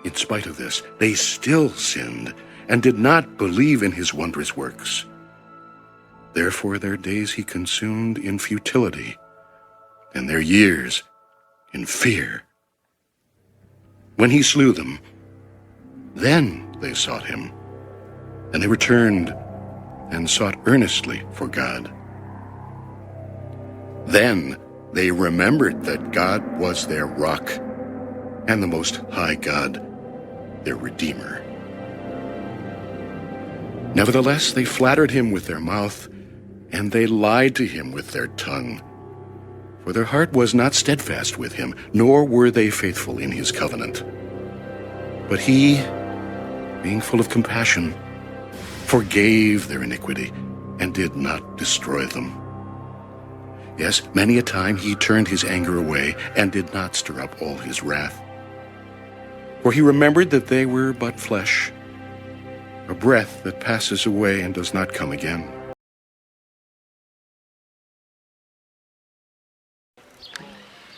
In spite of this, they still sinned and did not believe in his wondrous works. Therefore their days he consumed in futility, and their years in fear. When he slew them, then they sought him, and they returned and sought earnestly for God. Then they remembered that God was their rock, and the Most High God, their Redeemer. Nevertheless, they flattered him with their mouth, and they lied to him with their tongue. For their heart was not steadfast with him, nor were they faithful in his covenant. But he, being full of compassion, forgave their iniquity, and did not destroy them. Yes, many a time he turned his anger away, and did not stir up all his wrath. For he remembered that they were but flesh, a breath that passes away and does not come again.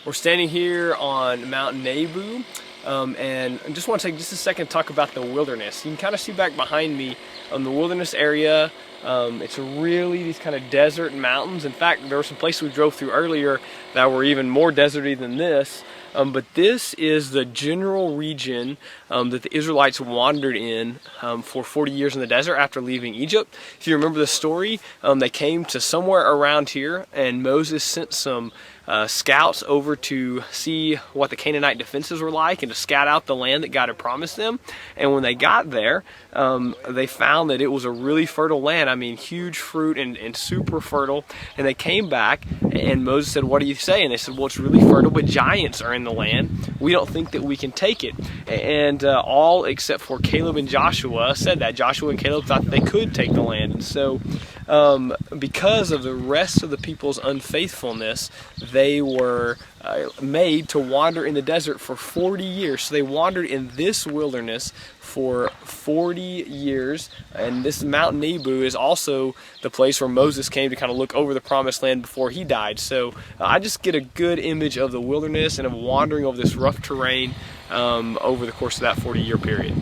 We're standing here on Mount Nebo, and I just want to take just a second to talk about the wilderness. You can kind of see back behind me the wilderness area. It's really these kind of desert mountains. In fact, there were some places we drove through earlier that were even more deserty than this. But this is the general region that the Israelites wandered in for 40 years in the desert after leaving Egypt. If you remember the story, they came to somewhere around here, and Moses sent some scouts over to see what the Canaanite defenses were like and to scout out the land that God had promised them. And when they got there, they found that it was a really fertile land. I mean, huge fruit and super fertile. And they came back, and Moses said, "What do you say?" And they said, "Well, it's really fertile, but giants are in the land. We don't think that we can take it." And all except for Caleb and Joshua said that. Joshua and Caleb thought that they could take the land. And so because of the rest of the people's unfaithfulness, they were made to wander in the desert for 40 years. So they wandered in this wilderness for 40 years. And this Mount Nebo is also the place where Moses came to kind of look over the promised land before he died. So I just get a good image of the wilderness and of wandering over this rough terrain over the course of that 40-year period.